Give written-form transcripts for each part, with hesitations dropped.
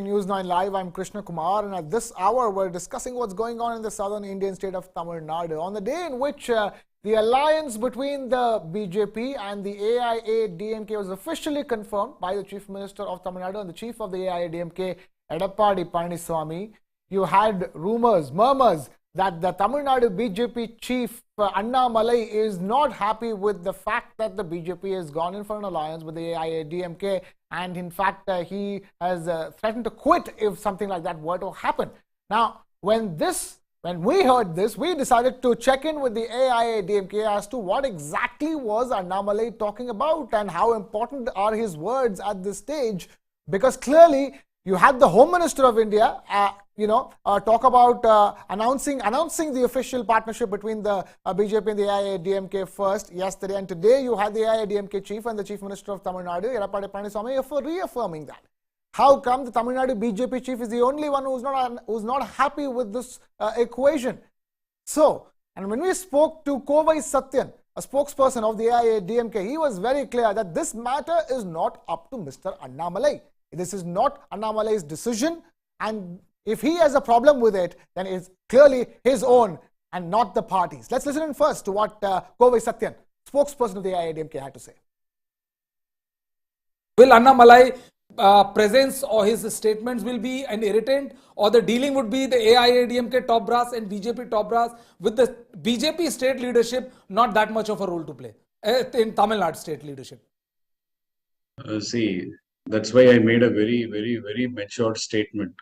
News 9 Live. I'm Krishna Kumar, and at this hour, we're discussing what's going on in the southern Indian state of Tamil Nadu. On the day in which the alliance between the BJP and the AIADMK was officially confirmed by the Chief Minister of Tamil Nadu and the Chief of the AIADMK, Edappadi Palaniswamy, you had rumors, murmurs that the Tamil Nadu BJP chief Annamalai is not happy with the fact that the BJP has gone in for an alliance with the Aiadmk, and in fact he has threatened to quit if something like that were to happen. Now, when we heard this, we decided to check in with the Aiadmk as to what exactly was Annamalai talking about and how important are his words at this stage, because clearly you had the Home Minister of India, talk about announcing the official partnership between the BJP and the AIADMK first yesterday, and today you had the AIADMK chief and the Chief Minister of Tamil Nadu, Edappadi Palaniswamy, reaffirming that. How come the Tamil Nadu BJP chief is the only one who's not happy with this equation? So, and when we spoke to Kovai Satyan, a spokesperson of the AIADMK, he was very clear that this matter is not up to Mr. Annamalai. This is not Annamalai's decision, and if he has a problem with it, then it's clearly his own and not the party's. Let's listen in first to what Kovai Satyan, spokesperson of the AIADMK, had to say. Will Annamalai presence or his statements will be an irritant, or the dealing would be the AIADMK top brass and BJP top brass with the BJP state leadership not that much of a role to play in Tamil Nadu state leadership? See, that's why I made a very, very, very matured statement.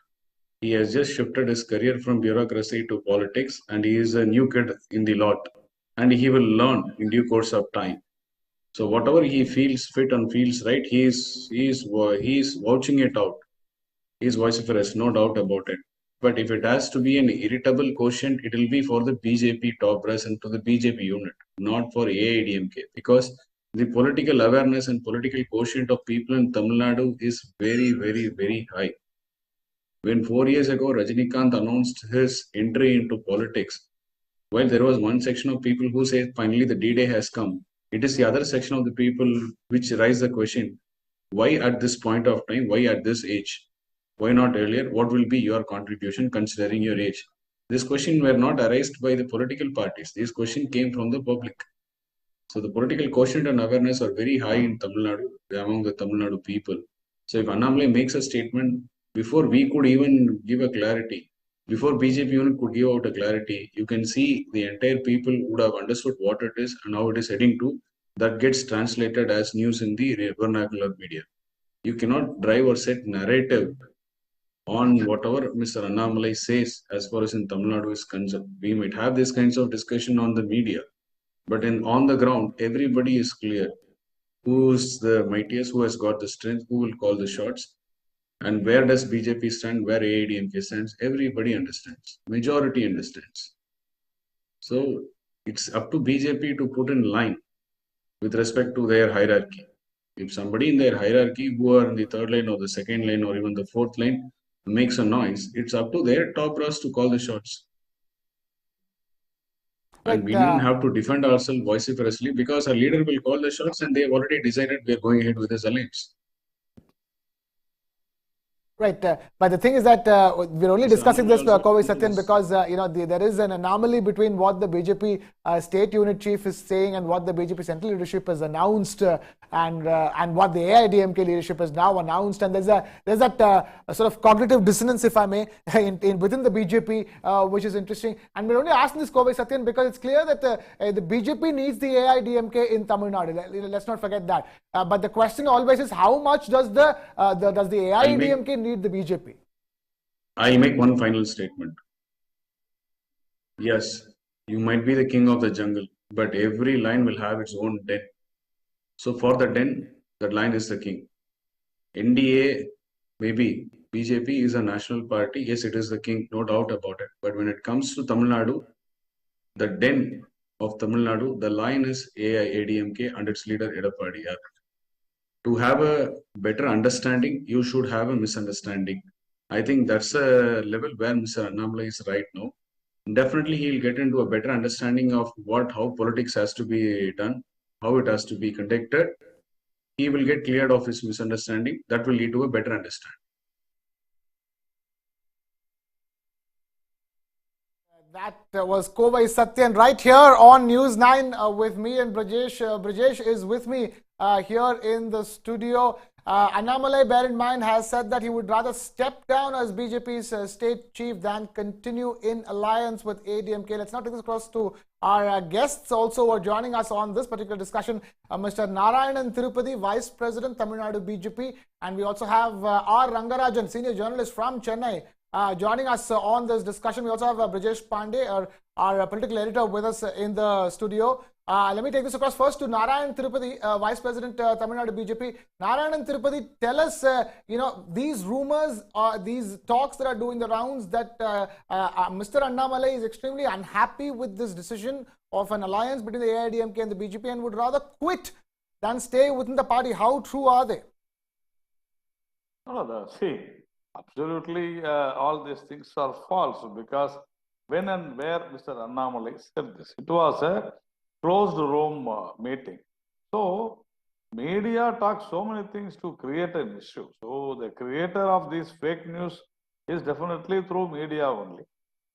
He has just shifted his career from bureaucracy to politics, and he is a new kid in the lot, and he will learn in due course of time. So whatever he feels fit and feels right, he is vouching it out. He is vociferous, no doubt about it. But if it has to be an irritable quotient, it will be for the BJP top brass and to the BJP unit, not for AIADMK, because the political awareness and political quotient of people in Tamil Nadu is very, very, very high. When 4 years ago Rajinikanth announced his entry into politics, while there was one section of people who said finally the D-Day has come, it is the other section of the people which raise the question, why at this point of time, why at this age, why not earlier, what will be your contribution considering your age? This question were not arised by the political parties, this question came from the public. So the political quotient and awareness are very high in Tamil Nadu, among the Tamil Nadu people. So if Annamalai makes a statement, before we could even give a clarity, before BJP unit could give out a clarity, you can see the entire people would have understood what it is and how it is heading to. That gets translated as news in the vernacular media. You cannot drive or set narrative on whatever Mr. Annamalai says as far as in Tamil Nadu is concerned. We might have this kinds of discussion on the media, but on the ground, everybody is clear who is the mightiest, who has got the strength, who will call the shots, and where does BJP stand, where AIADMK stands. Everybody understands. Majority understands. So it's up to BJP to put in line with respect to their hierarchy. If somebody in their hierarchy who are in the third line or the second line or even the fourth line makes a noise, it's up to their top brass to call the shots. And we didn't have to defend ourselves vociferously because our leader will call the shots and they have already decided we are going ahead with this alliance. Right, but the thing is that we're only discussing this, Kovai Satyan, because there is an anomaly between what the BJP state unit chief is saying and what the BJP central leadership has announced, and what the AIADMK leadership has now announced, and there's that sort of cognitive dissonance, if I may, within the BJP, which is interesting. And we're only asking this, Kovai Satyan, because it's clear that the BJP needs the AIADMK in Tamil Nadu. Let's not forget that. But the question always is, how much does the AIADMK need the BJP? I'll make one final statement. Yes, you might be the king of the jungle, but every lion will have its own den. So for the den, that lion is the king. NDA, maybe BJP is a national party. Yes, it is the king, no doubt about it. But when it comes to Tamil Nadu, the den of Tamil Nadu, the lion is AIADMK and its leader Edappadi. To have a better understanding, you should have a misunderstanding. I think that's a level where Mr. Annamalai is right now. Definitely, he'll get into a better understanding of how politics has to be done, how it has to be conducted. He will get cleared of his misunderstanding. That will lead to a better understanding. That was Kovai Satyan right here on News 9 with me and Brajesh. Brajesh is with me here in the studio. Annamalai, bear in mind, has said that he would rather step down as BJP's state chief than continue in alliance with ADMK. Let's now take this across to our guests also who are joining us on this particular discussion. Mr. Narayanan Tirupati, Vice President, Tamil Nadu BJP. And we also have R. Rangarajan, Senior Journalist from Chennai. Joining us on this discussion, we also have Brajesh Pandey, our political editor, with us in the studio. Let me take this across first to Narayan Tirupati, Vice President, Tamil Nadu BJP. Narayan Tirupati, tell us, these rumors, these talks that are doing the rounds that Mr. Annamalai is extremely unhappy with this decision of an alliance between the Aiadmk and the BJP and would rather quit than stay within the party. How true are they? See, absolutely, all these things are false because when and where Mr. Annamalai said this, it was a closed room meeting. So, media talks so many things to create an issue. So, the creator of this fake news is definitely through media only.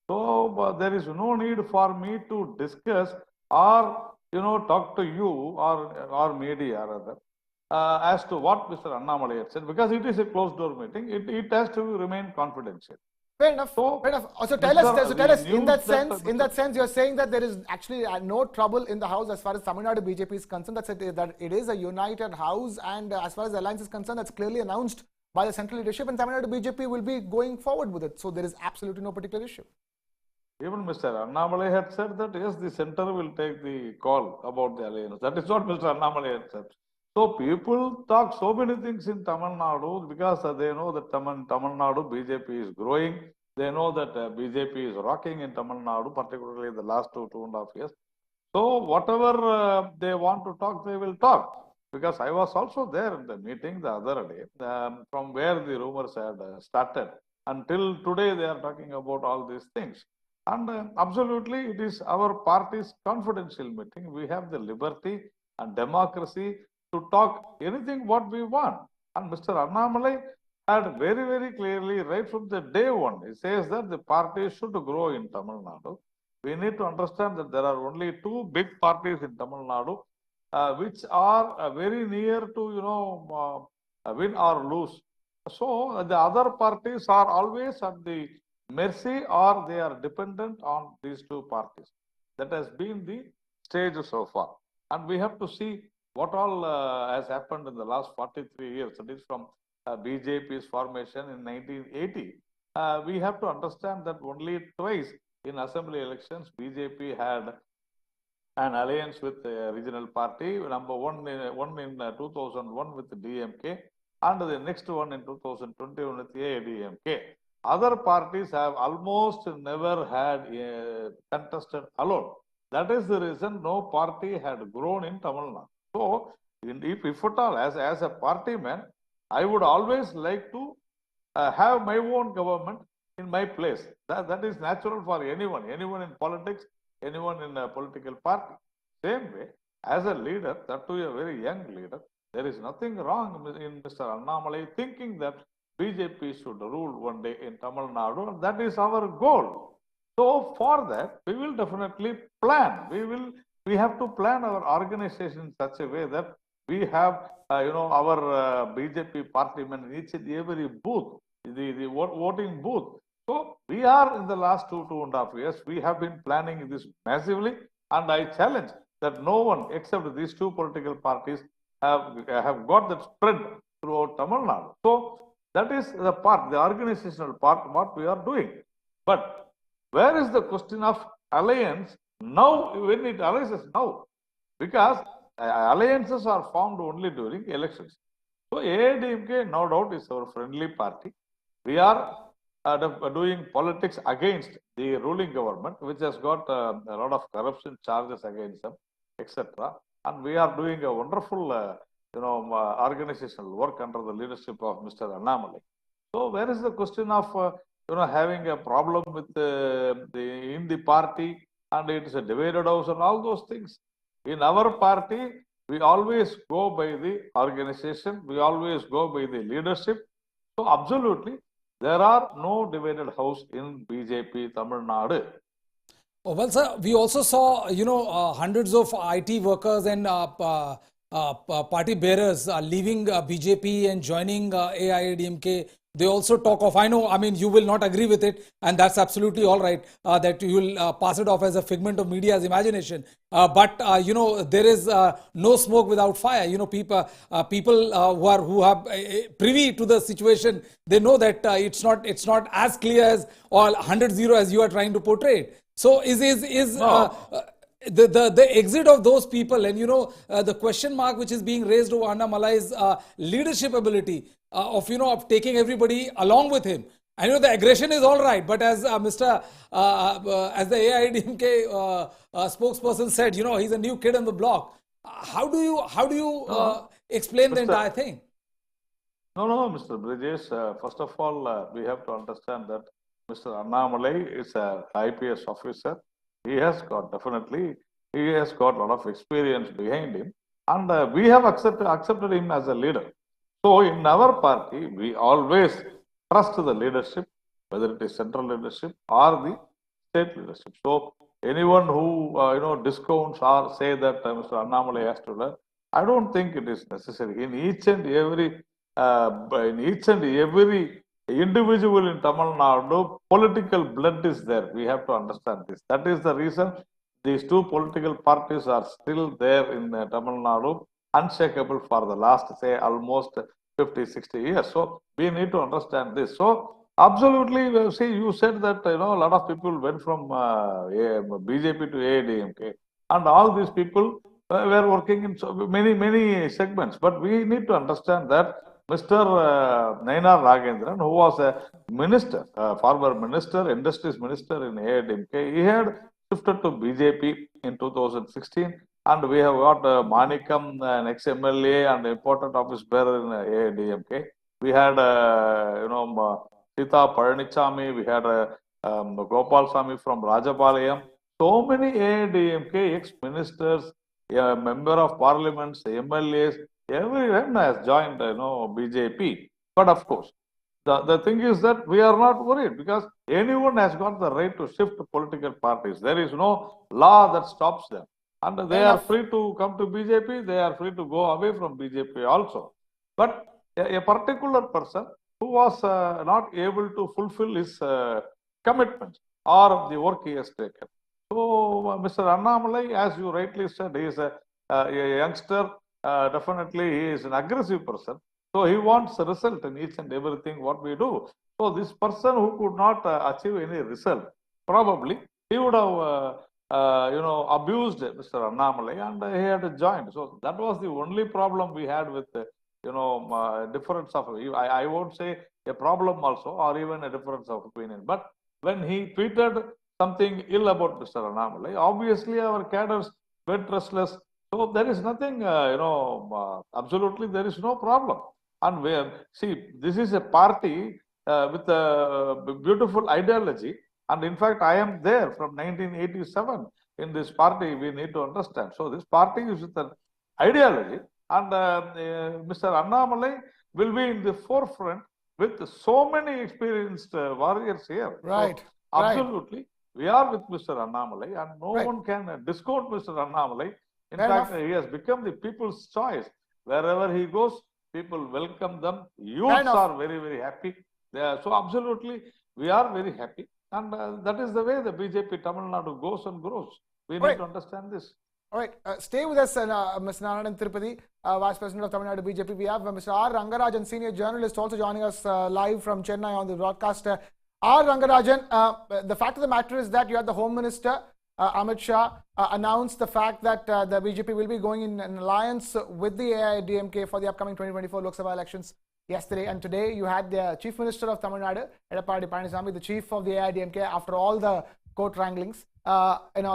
So, there is no need for me to discuss or, talk to you or media rather. As to what Mr. Annamalai had said, because it is a closed door meeting, it has to remain confidential. Fair enough. So tell us, in that sense, you're saying that there is actually no trouble in the house as far as Tamil Nadu BJP is concerned. That it is a united house, and as far as the alliance is concerned, that's clearly announced by the central leadership, and Tamil Nadu BJP will be going forward with it. So there is absolutely no particular issue. Even Mr. Annamalai had said that yes, the center will take the call about the alliance. That is what Mr. Annamalai had said. So people talk so many things in Tamil Nadu because they know that Tamil Nadu BJP is growing. They know that BJP is rocking in Tamil Nadu, particularly in the last 2.5 years. So whatever they want to talk, they will talk. Because I was also there in the meeting the other day, from where the rumors had started. Until today, they are talking about all these things. And absolutely, it is our party's confidential meeting. We have the liberty and democracy to talk anything what we want. And Mr. Annamalai had very, very clearly, right from the day one, he says that the party should grow in Tamil Nadu. We need to understand that there are only two big parties in Tamil Nadu, which are very near to, win or lose. So the other parties are always at the mercy or they are dependent on these two parties. That has been the stage so far. And we have to see what all has happened in the last 43 years. That is from BJP's formation in 1980. We have to understand that only twice in assembly elections, BJP had an alliance with the regional party. Number one in 2001 with the DMK, and the next one in 2021 with the AIADMK. Other parties have almost never had contested alone. That is the reason no party had grown in Tamil Nadu. So, if at all, as a party man, I would always like to have my own government in my place. That is natural for anyone in politics, anyone in a political party. Same way, as a leader, that too a very young leader, there is nothing wrong in Mr. Annamalai thinking that BJP should rule one day in Tamil Nadu, and that is our goal. So for that, we will definitely plan. We have to plan our organization in such a way that we have, our BJP partymen in each and every booth, the voting booth. So we are in the last 2.5 years, we have been planning this massively, and I challenge that no one except these two political parties have got that spread throughout Tamil Nadu. So that is the part, the organizational part, what we are doing. But where is the question of alliance now, when it arises now? Because alliances are formed only during elections. So AIADMK, no doubt, is our friendly party. We are doing politics against the ruling government, which has got a lot of corruption charges against them, etc. And we are doing a wonderful, organizational work under the leadership of Mr. Annamalai. So where is the question of having a problem with in the party, and it is a divided house and all those things? In our party, we always go by the organization, we always go by the leadership. So absolutely, there are no divided house in BJP Tamil Nadu. Oh, well, sir, we also saw, hundreds of IT workers and party bearers leaving BJP and joining AIADMK. They also talk of, I mean, you will not agree with it, and that's absolutely all right, that you will pass it off as a figment of media's imagination. But there is no smoke without fire. People who have privy to the situation, they know that it's not as clear as or 100-0 as you are trying to portray it. So No. the exit of those people, and the question mark which is being raised over Annamalai's leadership ability of taking everybody along with him. I know the aggression is all right, but as as the AIADMK spokesperson said, he's a new kid on the block. How do you No, explain the Mr. entire thing? No, Mr. Bridges. First of all, we have to understand that Mr. Annamalai is an IPS officer. He has got a lot of experience behind him, and we have accepted him as a leader. So in our party, we always trust the leadership, whether it is central leadership or the state leadership. So anyone who discounts or say that Mr. Annamalai has to learn, I don't think it is necessary. In each and every individual in Tamil Nadu, political blood is there. We have to understand this. That is the reason these two political parties are still there in Tamil Nadu, unshakable for the last, say, almost 50, 60 years. So we need to understand this. So absolutely, see, you said that a lot of people went from BJP to AIADMK, and all these people were working in many segments. But we need to understand that Mr. Nainar Ragendran, who was a minister, former minister, industries minister in AIADMK, he had shifted to BJP in 2016, and we have got Manikam, an ex-MLA and important office bearer in AIADMK. We had, Sita Palanichami, we had Gopal Swami from Rajapalayam. So many AIADMK ex-ministers, member of parliaments, MLAs, everyone has joined, BJP. But of course, the thing is that we are not worried because anyone has got the right to shift political parties. There is no law that stops them. And they are free to come to BJP, they are free to go away from BJP also. But a particular person who was not able to fulfill his commitments or the work he has taken. So, Mr. Annamalai, as you rightly said, he is a youngster. Definitely, he is an aggressive person. So, he wants a result in each and everything what we do. So, this person who could not achieve any result, probably he would have, abused Mr. Annamalai, and he had joined. So, that was the only problem we had with, difference of, I won't say a problem also, or even a difference of opinion. But when he tweeted something ill about Mr. Annamalai, obviously our cadres went restless. So there is nothing, absolutely there is no problem. And this is a party with a beautiful ideology. And in fact, I am there from 1987 in this party. We need to understand. So this party is with an ideology, and Mr. Annamalai will be in the forefront with so many experienced warriors here. Right. So, absolutely. We are with Mr. Annamalai, and no one can discount Mr. Annamalai. In fact, he has become the people's choice. Wherever he goes, people welcome them. Youths are very, very happy. So, absolutely, we are very happy. And that is the way the BJP Tamil Nadu goes and grows. We need to understand this. All right. Stay with us, Mr. Narayanan Tirupati, Vice President of Tamil Nadu BJP. We have Mr. R. Rangarajan, senior journalist, also joining us live from Chennai on the broadcast. R. Rangarajan, the fact of the matter is that you had the Home Minister, Amit Shah, announced the fact that the BJP will be going in an alliance with the AIADMK for the upcoming 2024 Lok Sabha elections yesterday. And today you had the Chief Minister of Tamil Nadu, Edappadi Palaniswamy, the chief of the AIADMK, after all the court wranglings,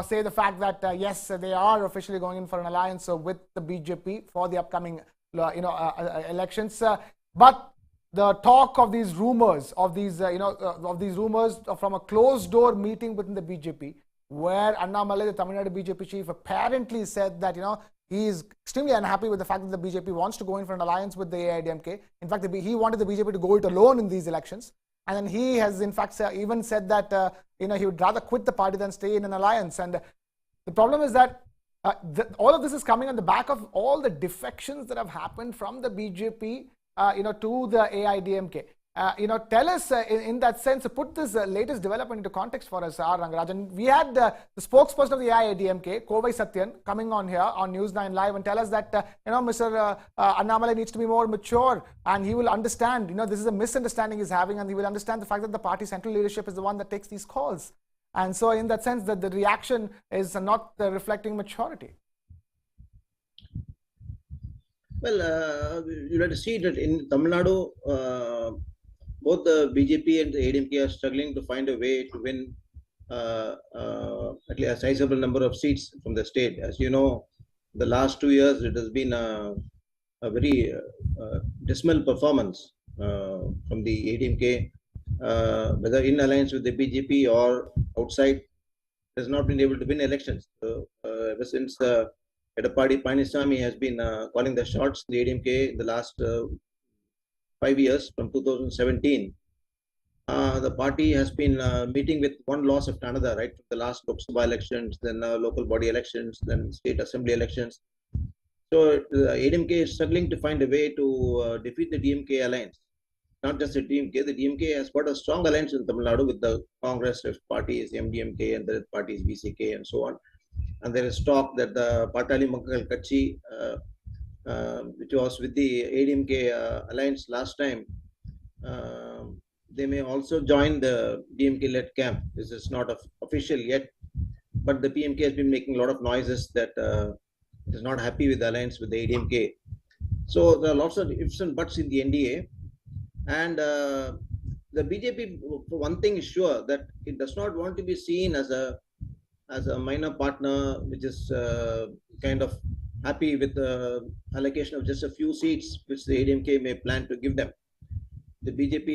say the fact that yes, they are officially going in for an alliance with the BJP for the upcoming elections. But the talk of these rumors, of these rumors from a closed door meeting within the BJP, where Annamalai, the Tamil Nadu BJP chief, apparently said that he is extremely unhappy with the fact that the BJP wants to go in for an alliance with the AIADMK. In fact, he wanted the BJP to go it alone in these elections. And then he has, in fact, even said that he would rather quit the party than stay in an alliance. And the problem is that all of this is coming on the back of all the defections that have happened from the BJP, to the Aiadmk. Tell us in that sense, put this latest development into context for us, R. Rangarajan. We had the spokesperson of the Aiadmk, Kovai Satyan, coming on here on News 9 Live and tell us that, Mr. Annamalai needs to be more mature and he will understand, this is a misunderstanding he's having, and he will understand the fact that the party central leadership is the one that takes these calls. And so in that sense, that the reaction is not reflecting maturity. Well, you have to see that in Tamil Nadu, both the BJP and the ADMK are struggling to find a way to win at least a sizable number of seats from the state. As you know, the last 2 years, it has been a very dismal performance from the ADMK, whether in alliance with the BJP or outside, has not been able to win elections. Ever since Edappadi Palaniswamy has been calling the shots in the ADMK in the last 5 years, from 2017, the party has been meeting with one loss after another, right? The last Lok Sabha elections, then local body elections, then state assembly elections. So the ADMK is struggling to find a way to defeat the DMK alliance. Not just the DMK has got a strong alliance in Tamil Nadu with the Congress parties, MDMK, and the parties BCK and so on. And there is talk that the Patali Makkal Kachi, which was with the ADMK alliance last time, they may also join the DMK-led camp. This is not official yet, but the PMK has been making a lot of noises that it is not happy with the alliance with the ADMK. So there are lots of ifs and buts in the NDA. And the BJP, for one thing, is sure that it does not want to be seen as a minor partner, which is kind of happy with the allocation of just a few seats, which the ADMK may plan to give them. The BJP,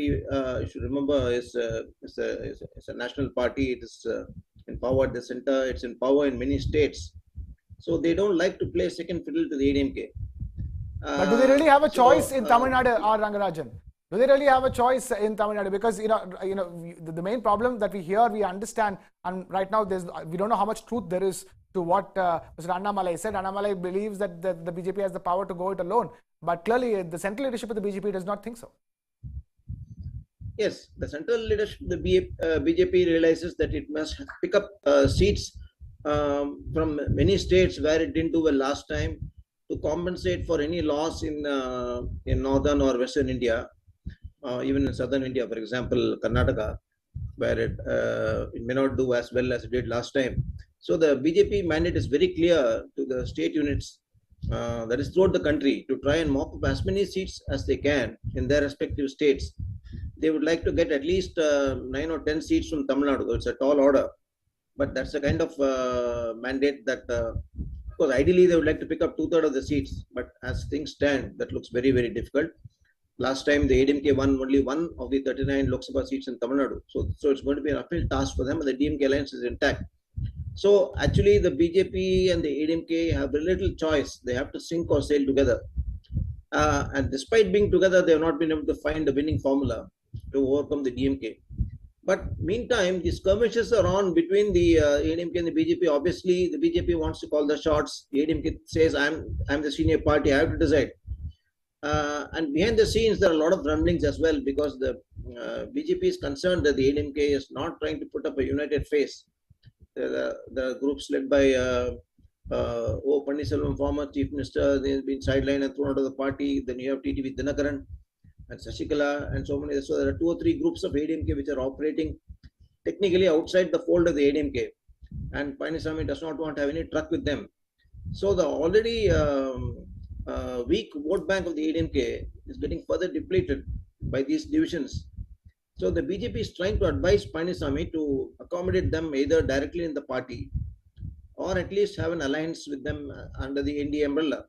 you should remember, is a national party. It is in power at the center. It's in power in many states. So they don't like to play second fiddle to the ADMK. But do they really have a choice in Tamil Nadu, R. Rangarajan? Do they really have a choice in Tamil Nadu? Because the main problem that we hear, we understand, and right now we don't know how much truth there is to what Mr. Annamalai said. Annamalai believes that the BJP has the power to go it alone, but clearly the central leadership of the BJP does not think so. Yes, the central leadership of the BJP realizes that it must pick up seats from many states where it didn't do well last time to compensate for any loss in northern or western India. Even in southern India, for example, Karnataka, where it may not do as well as it did last time. So the BJP mandate is very clear to the state units, that is throughout the country, to try and mop up as many seats as they can in their respective states. They would like to get at least 9 or 10 seats from Tamil Nadu. It's a tall order, but that's a kind of mandate that, because ideally they would like to pick up 2/3 of the seats, but as things stand, that looks very, very difficult. Last time, the ADMK won only one of the 39 Lok Sabha seats in Tamil Nadu. So it's going to be an uphill task for them, and the DMK alliance is intact. So actually, the BJP and the ADMK have very little choice. They have to sink or sail together. And despite being together, they have not been able to find a winning formula to overcome the DMK. But meantime, the skirmishes are on between the ADMK and the BJP. Obviously, the BJP wants to call the shots. The ADMK says, I'm the senior party, I have to decide. And behind the scenes, there are a lot of rumblings as well, because the BJP is concerned that the ADMK is not trying to put up a united face. The groups led by O. Pannirselvam, former chief minister, they have been sidelined and thrown out of the party. Then you have TTV Dinakaran and Sashikala and so many. So there are 2 or 3 groups of ADMK which are operating technically outside the fold of the ADMK. And Palaniswamy does not want to have any truck with them. So the already weak vote bank of the ADMK is getting further depleted by these divisions. So the BJP is trying to advise Palaniswamy to accommodate them either directly in the party or at least have an alliance with them under the NDA umbrella.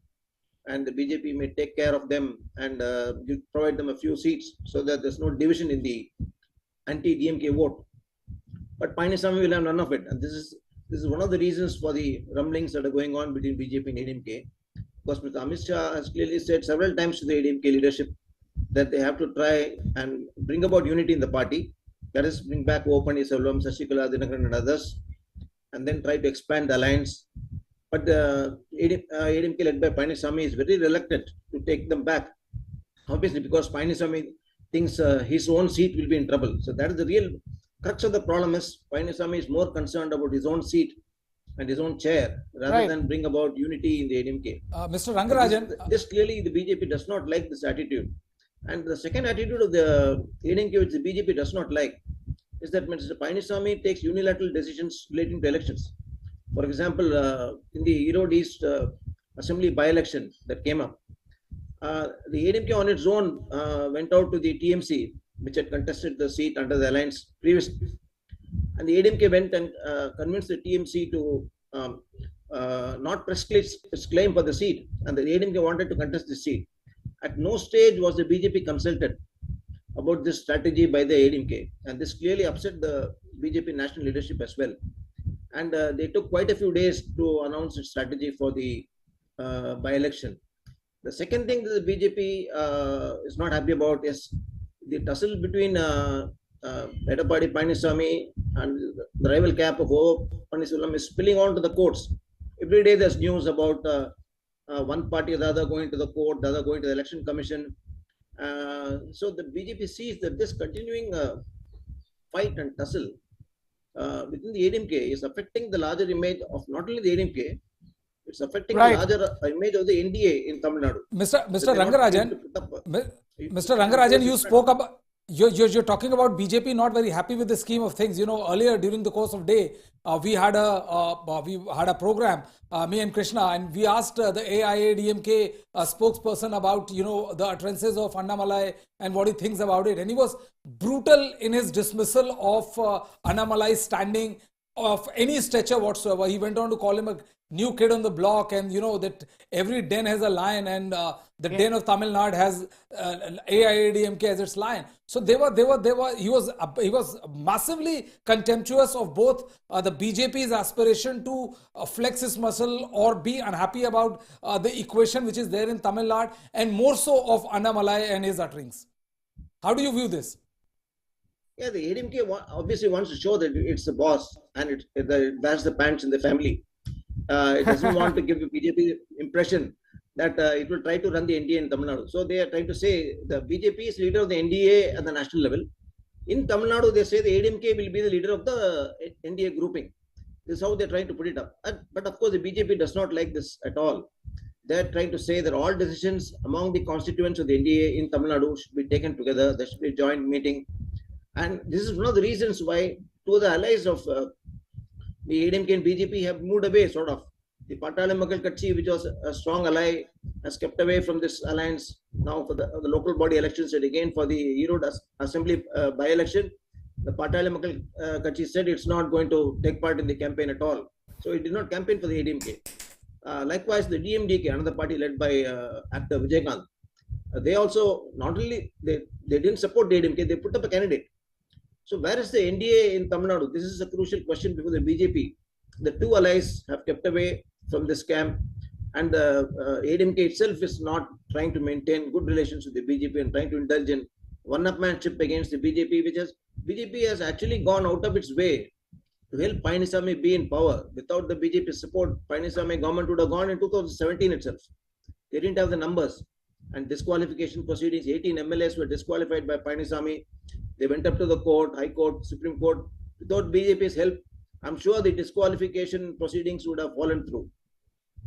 And the BJP may take care of them and provide them a few seats so that there's no division in the anti-DMK vote. But Palaniswamy will have none of it. And this is one of the reasons for the rumblings that are going on between BJP and ADMK. Because Mr. Amit Shah has clearly said several times to the ADMK leadership that they have to try and bring about unity in the party. That is, bring back Open Selvam, Sashikala, Dinakaran and others, and then try to expand the alliance. But the ADMK led by Panisammy is very reluctant to take them back. Obviously, because Panisammy thinks his own seat will be in trouble. So that is the real crux of the problem. Is Panisammy is more concerned about his own seat and his own chair rather than bring about unity in the ADMK. Mr. Rangarajan, This clearly the BJP does not like this attitude. And the second attitude of the ADMK which the BJP does not like is that Mr. Panisammy takes unilateral decisions relating to elections. For example, in the Erode East Assembly by-election that came up, the ADMK on its own went out to the TMC, which had contested the seat under the alliance previously. And the ADMK went and convinced the TMC to not press its claim for the seat. And the ADMK wanted to contest the seat. At no stage was the BJP consulted about this strategy by the ADMK. And this clearly upset the BJP national leadership as well. And they took quite a few days to announce its strategy for the by-election. The second thing that the BJP is not happy about is the tussle between Edapadi Panisammy and the rival cap of O. Pannirselvam is spilling on to the courts. Every day there's news about one party or the other going to the court, the other going to the election commission. So the BJP sees that this continuing fight and tussle within the ADMK is affecting the larger image of not only the ADMK, it's affecting the larger image of the NDA in Tamil Nadu. Mr. Rangarajan, you spoke about, you're talking about BJP not very happy with the scheme of things. You know, earlier during the course of day, we had a program, me and Krishna, and we asked the AIADMK spokesperson about, you know, the utterances of Annamalai and what he thinks about it. And he was brutal in his dismissal of Annamalai's standing of any stature whatsoever. He went on to call him a new kid on the block, and you know that every den has a lion, and the den of Tamil Nadu has AIADMK as its lion. So he was massively contemptuous of both the BJP's aspiration to flex his muscle or be unhappy about the equation which is there in Tamil Nadu, and more so of Annamalai and his utterings. How do you view this? Yeah, the ADMK obviously wants to show that it's the boss and it wears the pants in the family. It doesn't want to give the BJP impression that it will try to run the NDA in Tamil Nadu. So they are trying to say the BJP is leader of the NDA at the national level. In Tamil Nadu, they say the ADMK will be the leader of the NDA grouping. This is how they're trying to put it up. But of course, the BJP does not like this at all. They're trying to say that all decisions among the constituents of the NDA in Tamil Nadu should be taken together. There should be a joint meeting. And this is one of the reasons why two of the allies of the ADMK and BJP have moved away, sort of. The Aiadmk Katchi, which was a strong ally, has kept away from this alliance now for the local body elections, and again for the Erode Assembly by-election. The Aiadmk Katchi said it's not going to take part in the campaign at all. So it did not campaign for the ADMK. Likewise, the DMDK, another party led by actor Vijaykanth, they also not only they didn't support the ADMK, they put up a candidate. So where is the NDA in Tamil Nadu? This is a crucial question because the BJP, the two allies have kept away from this camp, and the ADMK itself is not trying to maintain good relations with the BJP and trying to indulge in one-upmanship against the BJP, BJP has actually gone out of its way to help Panisammy be in power. Without the BJP support, Panisammy government would have gone in 2017 itself. They didn't have the numbers. And disqualification proceedings, 18 MLAs were disqualified by Panisammy. They went up to the court, High Court, Supreme Court. Without BJP's help, I'm sure the disqualification proceedings would have fallen through.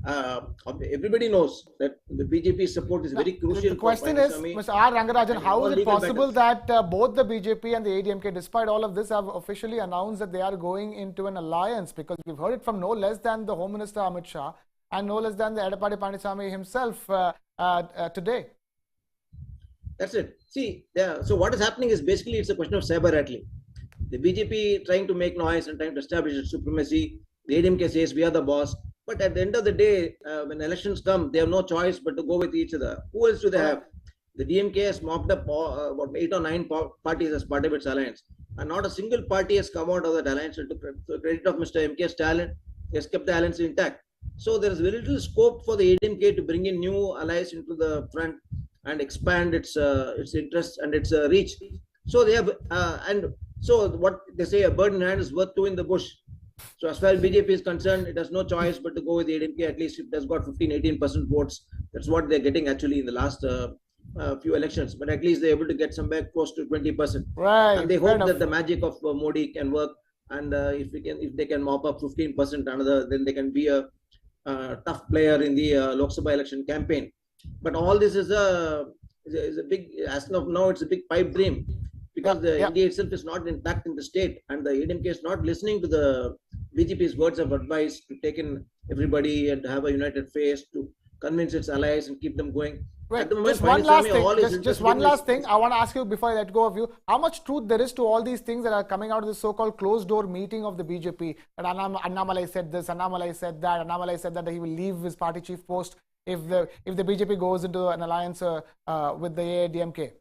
Everybody knows that the BJP support is very crucial. The question is, Mr. R. Rangarajan, how is it possible that both the BJP and the ADMK, despite all of this, have officially announced that they are going into an alliance? Because we've heard it from no less than the Home Minister Amit Shah and no less than the Edapadi Panisammy himself today. That's it. See, so what is happening is basically it's a question of saber rattling. The BJP trying to make noise and trying to establish its supremacy. The ADMK says we are the boss. But at the end of the day, when elections come, they have no choice but to go with each other. Who else do they have? The DMK has mopped up about 8 or 9 parties as part of its alliance. And not a single party has come out of that alliance. To the credit of Mr. M.K. Stalin, he has kept the alliance intact. So there is very little scope for the ADMK to bring in new allies into the front and expand its interest and its reach. So they have, and so what they say, a bird in hand is worth two in the bush. So as far as BJP is concerned, it has no choice but to go with ADMK. At least it has got 15-18% votes. That's what they're getting actually in the last few elections. But at least they're able to get somewhere close to 20%. Right. And they hope that the magic of Modi can work. And if they can mop up 15% another, then they can be a tough player in the Lok Sabha election campaign. But all this is a big, as of now, it's a big pipe dream, because the India itself is not intact in the state, and the ADMK is not listening to the BJP's words of advice to take in everybody and have a united face, to convince its allies and keep them going. Right. Just one last thing. I want to ask you before I let go of you. How much truth there is to all these things that are coming out of this so-called closed-door meeting of the BJP? That Annamalai said this, Annamalai said that, Annamalai said that he will leave his party chief post if the BJP goes into an alliance with the Aiadmk.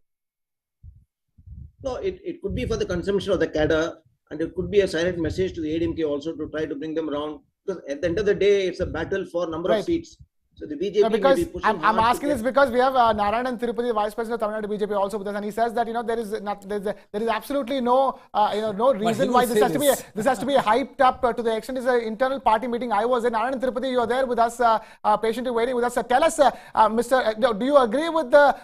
No, it could be for the consumption of the cadre, and it could be a silent message to the ADMK also to try to bring them around. Because at the end of the day, it's a battle for number of seats. So the BJP because may be pushing I'm asking this because we have Narayanan Tirupati, Vice President of Tamil Nadu BJP, also with us, and he says that there is absolutely no no reason why this has to be hyped up to the extent. It's an internal party meeting. I was in. Narayanan Tirupati, you are there with us, patiently waiting with us. Tell us, Mr. Do you agree with the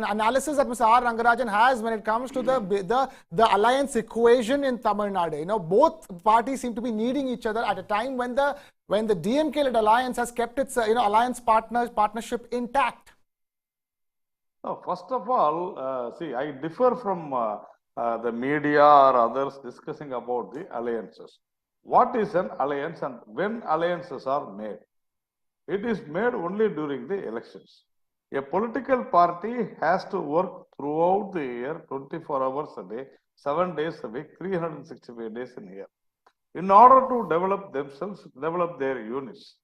analysis that Mr. R. Rangarajan has when it comes to the alliance equation in Tamil Nadu? You know, both parties seem to be needing each other at a time when the DMK-led alliance has kept its alliance partnership intact. No, first of all, see, I differ from the media or others discussing about the alliances. What is an alliance and when alliances are made? It is made only during the elections. A political party has to work throughout the year, 24 hours a day, 7 days a week, 365 days in a year, in order to develop themselves, develop their units.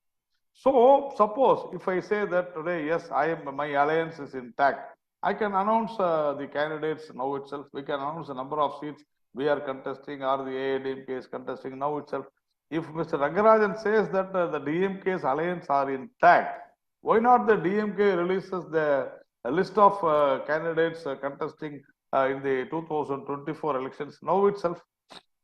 So, suppose if I say that today, yes, my alliance is intact, I can announce the candidates now itself. We can announce the number of seats we are contesting or the AIADMK is contesting now itself. If Mr. Rangarajan says that the DMK's alliance are intact, why not the DMK releases the list of candidates contesting in the 2024 elections now itself?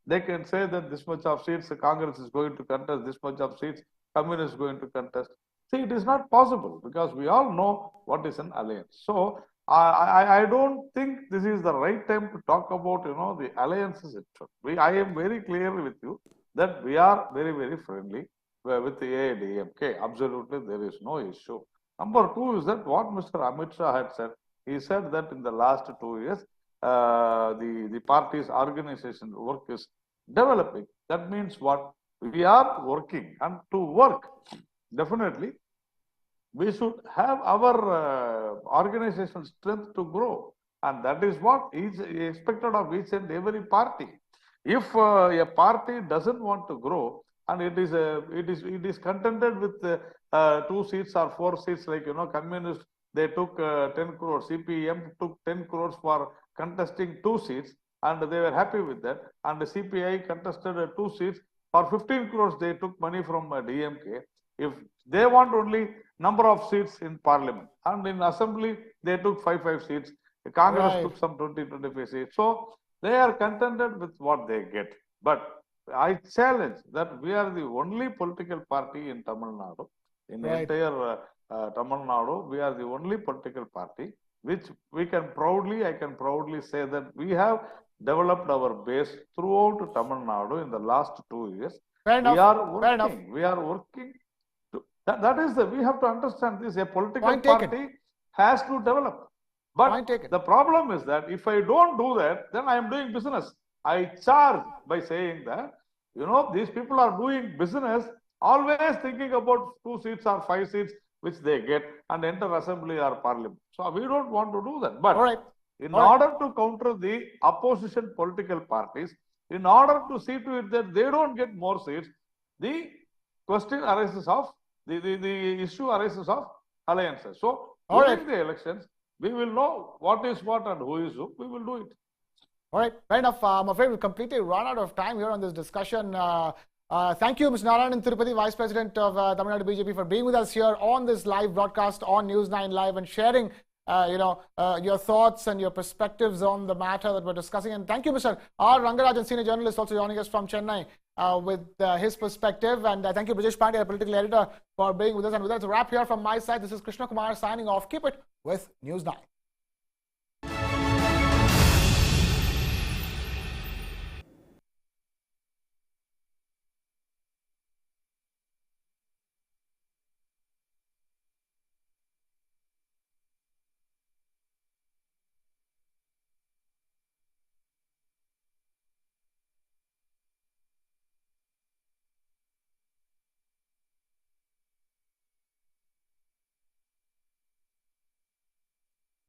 They can say that this much of seats, Congress is going to contest, this much of seats, Communist is going to contest. See, it is not possible because we all know what is an alliance. So, I don't think this is the right time to talk about, the alliances itself. I am very clear with you that we are very, very friendly with the AIADMK. Absolutely, there is no issue. Number two is that what Mr. Amit Shah had said, he said that in the last 2 years, the party's organization work is developing. That means what? We are working, and to work, definitely, we should have our organizational strength to grow. And that is what is expected of each and every party. If a party doesn't want to grow, and it is contented with 2 seats or 4 seats, like, communists, they took 10 crores, CPM took 10 crores for contesting 2 seats, and they were happy with that. And the CPI contested 2 seats for 15 crores. They took money from DMK. If they want only number of seats in parliament, and in assembly they took 5 seats, the Congress took some 20-25 seats. So they are contented with what they get. But I challenge that we are the only political party in Tamil Nadu, in the entire Tamil Nadu, we are the only political party which I can proudly say that we have developed our base throughout Tamil Nadu in the last 2 years. We are working. That is we have to understand this. A political party has to develop. But the problem is that if I don't do that, then I am doing business. I charge by saying that, these people are doing business, always thinking about 2 seats or 5 seats which they get and enter assembly or parliament. So we don't want to do that. But in order to counter the opposition political parties, in order to see to it that they don't get more seats, the question arises of, the issue arises of alliances. So during the elections, we will know what is what and who is who. We will do it. All right, fair enough. I'm afraid we've completely run out of time here on this discussion. Thank you, Mr. Narayanan Tirupati, Vice President of Tamil Nadu BJP, for being with us here on this live broadcast on News 9 Live and sharing your thoughts and your perspectives on the matter that we're discussing. And thank you, Mr. R. Rangarajan, senior journalist, also joining us from Chennai with his perspective. And thank you, Brajesh Pandey, political editor, for being with us. And with that, it's a wrap here from my side. This is Krishna Kumar signing off. Keep it with News 9.